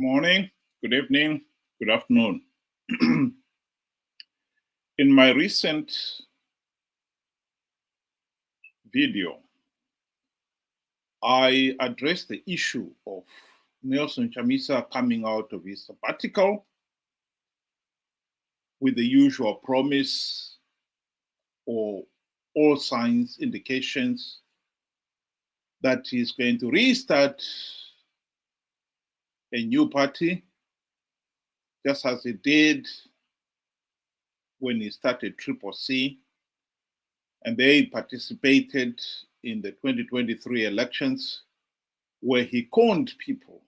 Morning, good evening, good afternoon. In my recent video, I addressed the issue of Nelson Chamisa coming out of his sabbatical with the usual promise or all signs, indications that he's going to restart a new party, just as he did when he started Triple C, and they participated in the 2023 elections, where he conned people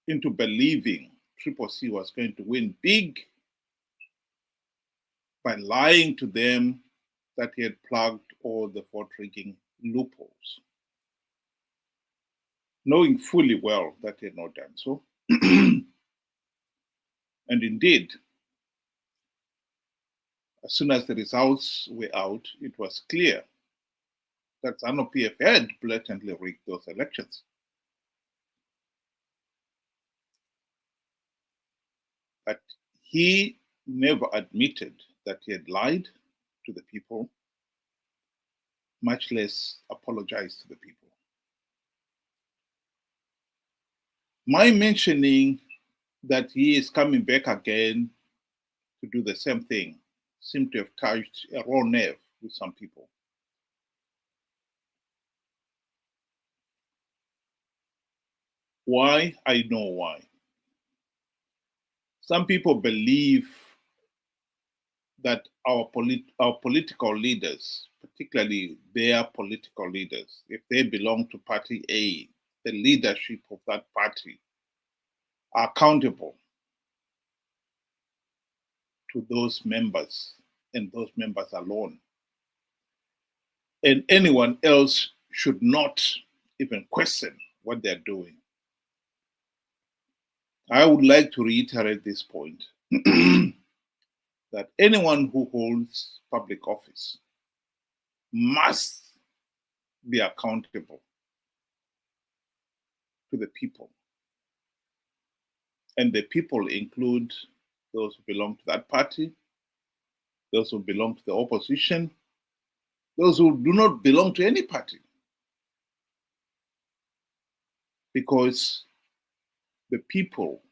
into believing Triple C was going to win big by lying to them that he had plugged all the vote-rigging loopholes, knowing fully well that he had not done so. And indeed, as soon as the results were out, it was clear that Zanu Pf had blatantly rigged those elections. But he never admitted that he had lied to the people, much less apologized to the people. My mentioning that he is coming back again to do the same thing seemed to have touched a raw nerve with some people. Why? I know why. Some people believe that our political leaders, particularly their political leaders, if they belong to Party A, the leadership of that party, are accountable to those members and those members alone. And anyone else should not even question what they're doing. I would like to reiterate this point that anyone who holds public office must be accountable to the people. And the people include those who belong to that party, those who belong to the opposition, those who do not belong to any party. Because the people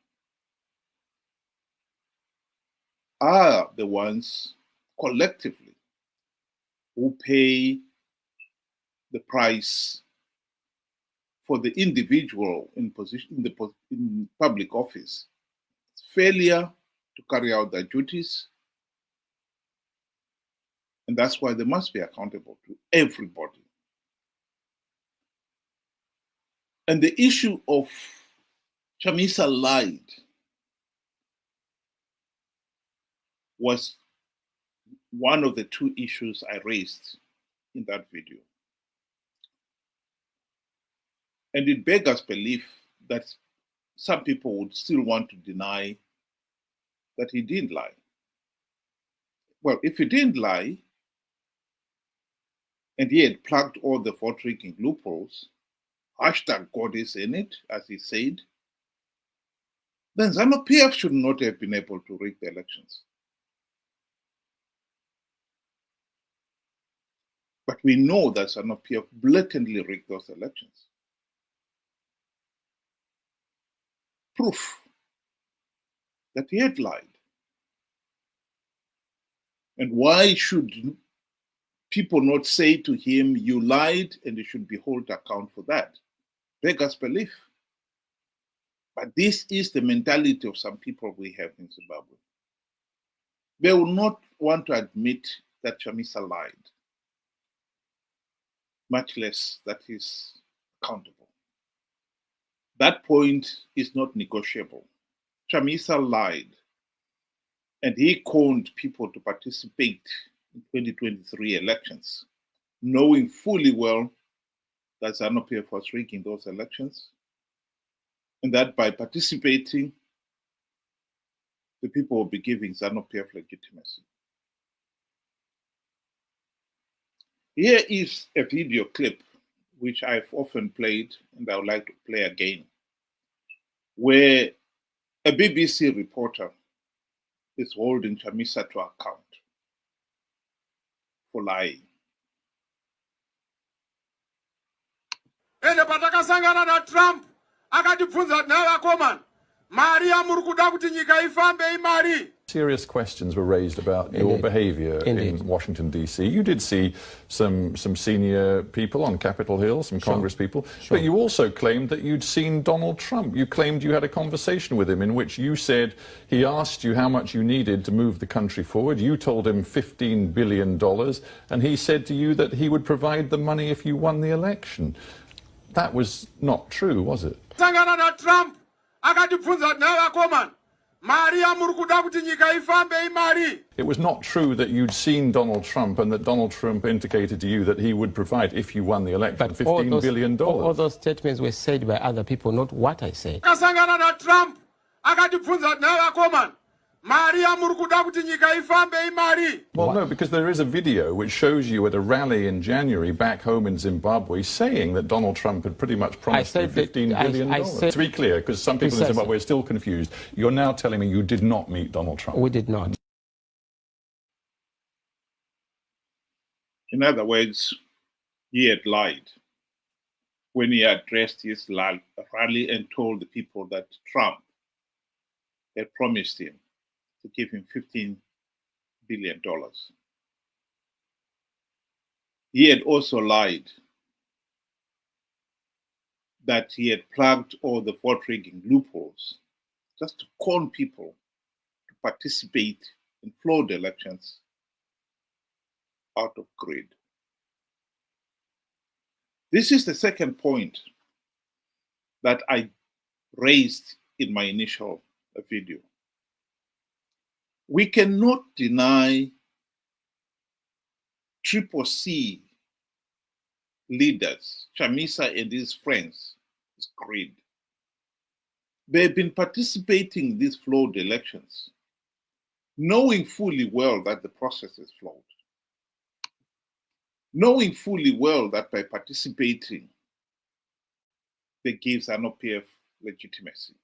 are the ones collectively who pay the price for the individual in public office failure to carry out their duties, and that's why they must be accountable to everybody. And the issue of Chamisa lied was one of the two issues I raised in that video. And it beggars belief that some people would still want to deny that he didn't lie. Well, if he didn't lie, and he had plugged all the vote-rigging loopholes, hashtag God is in it, as he said, then Zanu Pf should not have been able to rig the elections. But we know that Zanu Pf blatantly rigged those elections. Proof that he had lied. And why should people not say to him, you lied and you should be held account for that? Beggars belief. But this is the mentality of some people we have in Zimbabwe. They will not want to admit that Chamisa lied, much less that he's accountable. That point is not negotiable. Chamisa lied, and he conned people to participate in 2023 elections, knowing fully well that Zanu Pf was rigging those elections, and that by participating, the people will be giving Zanu Pf legitimacy. Here is a video clip which I've often played and I would like to play again. where a BBC reporter is holding Chamisa to account for lying. Ende patakasangana na Trump akatibvunza navakomana mari yamuri kuda kuti nyika ifambe imari. Serious questions were raised about your behaviour in Washington, D.C. You did see some senior people on Capitol Hill, some Congress people, but you also claimed that you'd seen Donald Trump. You claimed you had a conversation with him in which you said he asked you how much you needed to move the country forward. You told him $15 billion, and he said to you that he would provide the money if you won the election. That was not true, was it? Sangana na Trump akatibvunza navakomana mari yamuri kuda kuti nyika ifambe imari. It was not true that you'd seen Donald Trump and that Donald Trump indicated to you that he would provide, if you won the election, $15 billion. All those statements were said by other people, not what I said. Kasangana na Trump akatibvunza navakomana mari yamuri kuda kuti nyika ifambe imari. Well, no, because there is a video which shows you at a rally in January back home in Zimbabwe saying that Donald Trump had pretty much promised you $15 billion. To be clear, because some people in Zimbabwe are still confused, you're now telling me you did not meet Donald Trump. We did not. In other words, he had lied when he addressed his rally and told the people that Trump had promised him to give him $15 billion. He had also lied that he had plugged all the vote rigging loopholes just to con people to participate in flawed elections out of greed. This is the second point that I raised in my initial video. We cannot deny CCC leaders, Chamisa and his friends, his greed. They've been participating in these flawed elections, knowing fully well that the process is flawed, knowing fully well that by participating, they give Zanu Pf legitimacy.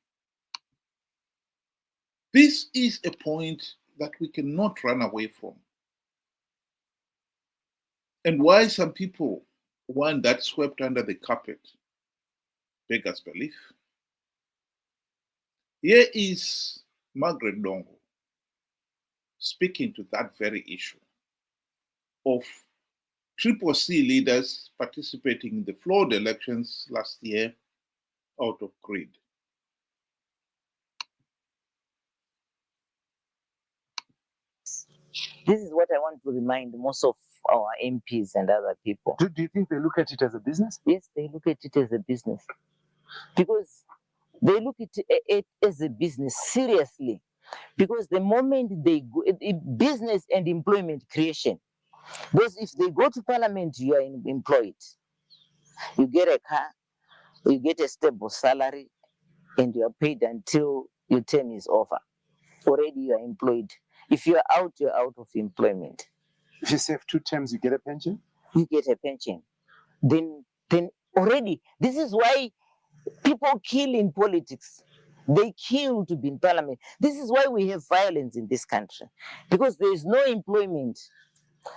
This is a point that we cannot run away from. And why some people want that swept under the carpet beggars belief. Here is Margaret Dongo speaking to that very issue of CCC leaders participating in the flawed elections last year out of greed. This is what I want to remind most of our MPs and other people. Do you think they look at it as a business? Yes, they look at it as a business. Because they look at it as a business seriously. Because the moment they go, business and employment creation. Because if they go to parliament, you are employed. You get a car, you get a stable salary, and you are paid until your term is over. Already you are employed. If you are out, you're out of employment. If you serve 2 terms, you get a pension? You get a pension. Then already, this is why people kill in politics. They kill to be in parliament. This is why we have violence in this country. Because there is no employment.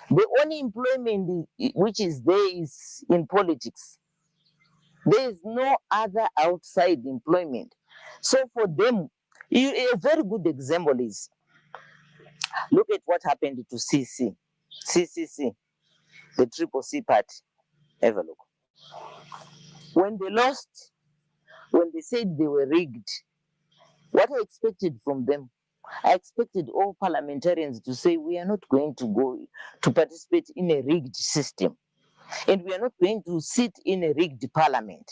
The only employment which is there is in politics. There is no other outside employment. So for them, a very good example is, look at what happened to CCC, the CCC party. Have a look. When they lost, when they said they were rigged, what I expected from them, I expected all parliamentarians to say, we are not going to go to participate in a rigged system. And we are not going to sit in a rigged parliament.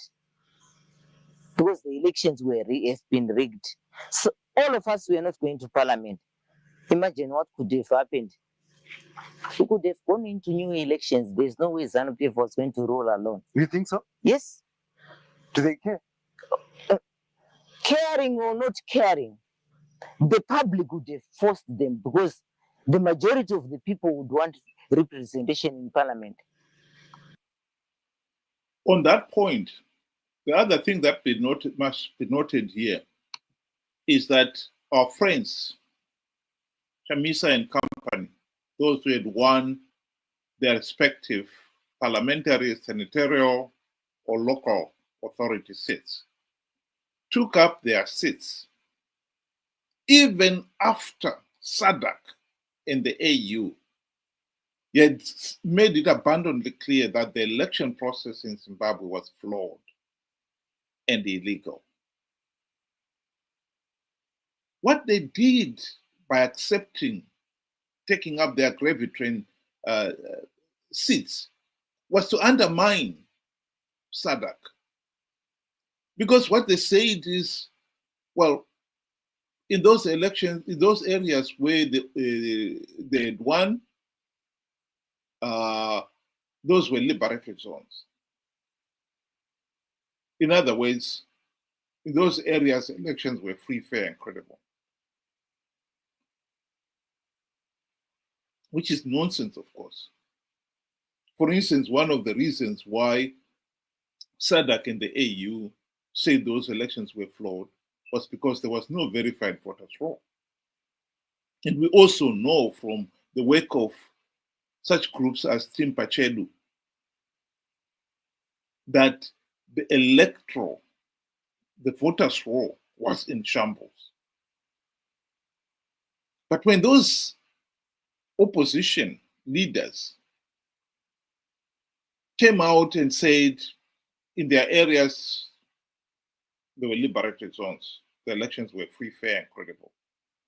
Because the elections have been rigged. So all of us were not going to parliament. Imagine what could have happened. We could have gone into new elections. There's no way Zanu Pf was going to roll alone. You think so? Yes. Do they care? Caring or not caring, the public would have forced them because the majority of the people would want representation in parliament. On that point, the other thing that must be noted here is that our friends, Chamisa and company, those who had won their respective parliamentary, senatorial, or local authority seats, took up their seats even after SADC and the AU had made it abundantly clear that the election process in Zimbabwe was flawed and illegal. What they did by accepting, taking up their gravy train seats, was to undermine SADC. Because what they said is, well, in those elections, in those areas where they had won, those were liberated zones. In other words, in those areas, elections were free, fair, and credible. Which is nonsense, of course. For instance, one of the reasons why SADC and the AU said those elections were flawed was because there was no verified voters roll. And we also know from the work of such groups as Team Pachedu that the electoral, the voters roll was in shambles. But when those opposition leaders came out and said in their areas there were liberated zones, the elections were free, fair, and credible,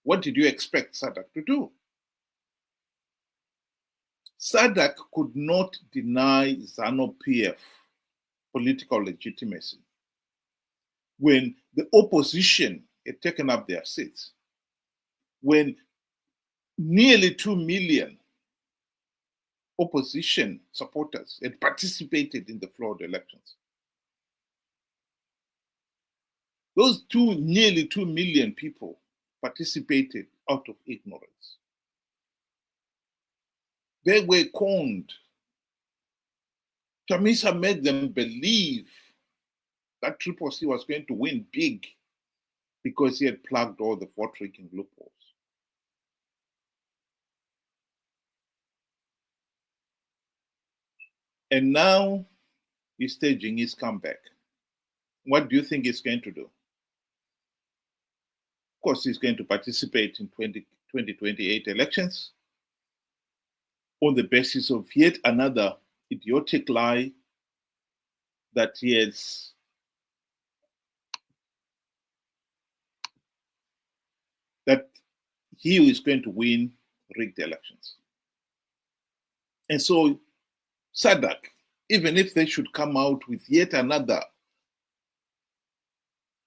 what did you expect SADC to do? SADC could not deny Zanu Pf political legitimacy when the opposition had taken up their seats, when nearly 2 million opposition supporters had participated in the flawed elections. Those nearly 2 million people participated out of ignorance. They were conned. Chamisa made them believe that Triple C was going to win big because he had plugged all the vote-rigging loopholes. And now he's staging his comeback. What do you think he's going to do? Of course, he's going to participate in 2028 elections on the basis of yet another idiotic lie that he has that he is going to win rigged elections. And so SADC, even if they should come out with yet another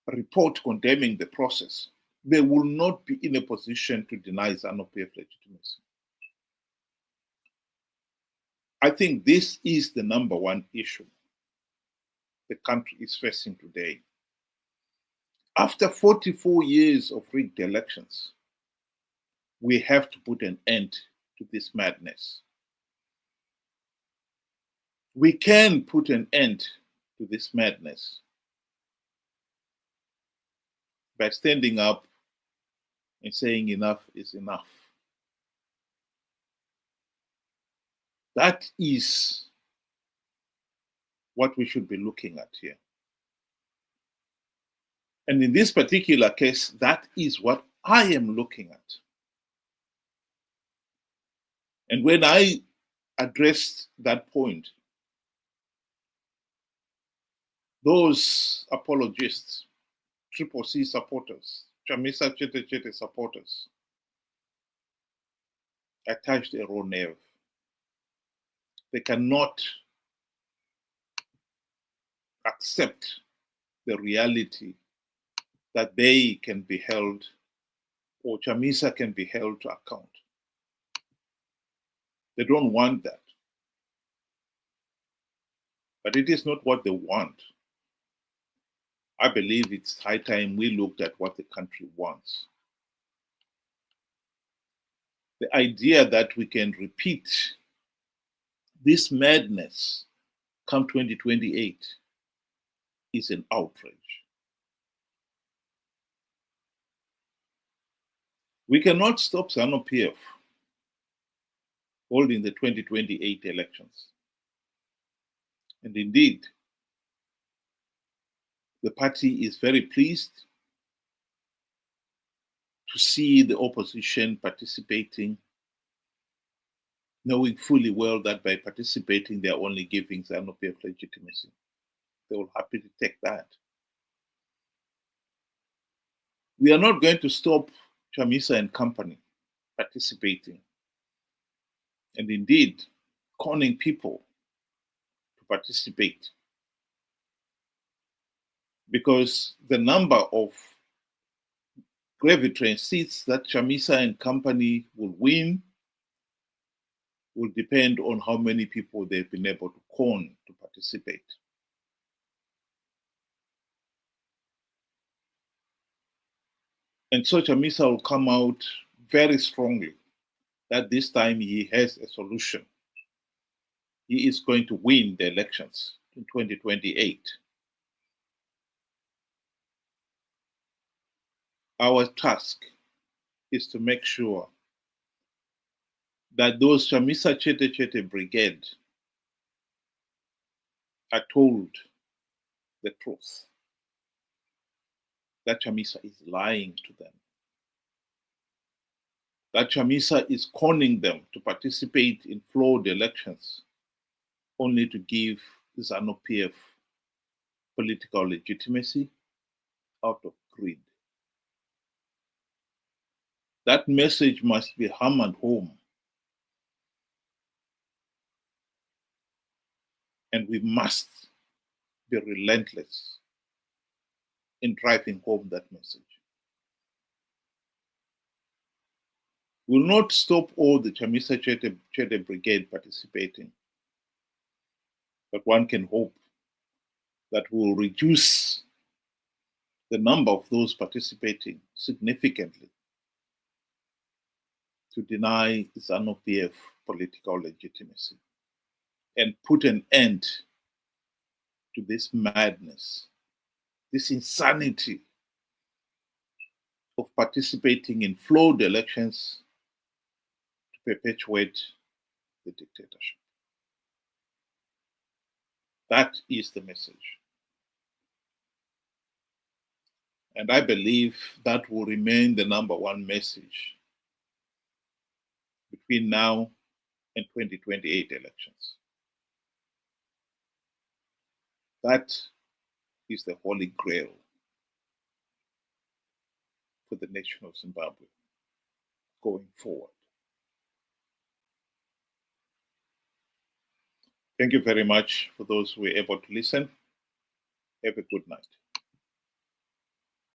report condemning the process, they will not be in a position to deny Zanu Pf legitimacy. I think this is the number one issue the country is facing today. After 44 years of rigged elections, we have to put an end to this madness. We can put an end to this madness by standing up and saying enough is enough. That is what we should be looking at here. And in this particular case, that is what I am looking at. And when I addressed that point, those apologists, Triple C supporters, Chamisa Chete supporters, I touched a raw nerve. They cannot accept the reality that they can be held, or Chamisa can be held to account. They don't want that. But it is not what they want. I believe it's high time we looked at what the country wants. The idea that we can repeat this madness come 2028 is an outrage. We cannot stop Zanu Pf holding the 2028 elections. And indeed, the party is very pleased to see the opposition participating, knowing fully well that by participating, they are only giving Zanu Pf legitimacy. They will happily take that. We are not going to stop Chamisa and company participating, and indeed conning people to participate, because the number of gravy train seats that Chamisa and company will win will depend on how many people they've been able to con to participate. And so Chamisa will come out very strongly that this time he has a solution. He is going to win the elections in 2028. Our task is to make sure that those Chamisa Chete brigade are told the truth, that Chamisa is lying to them, that Chamisa is conning them to participate in flawed elections only to give Zanu Pf political legitimacy out of greed. That message must be hammered home. And we must be relentless in driving home that message. We will not stop all the Chamisa Chete brigade participating, but one can hope that we will reduce the number of those participating significantly to deny Zanu Pf political legitimacy and put an end to this madness, this insanity of participating in flawed elections to perpetuate the dictatorship. That is the message. And I believe that will remain the number one message between now and 2028 elections. That is the holy grail for the nation of Zimbabwe going forward. Thank you very much for those who were able to listen. Have a good night.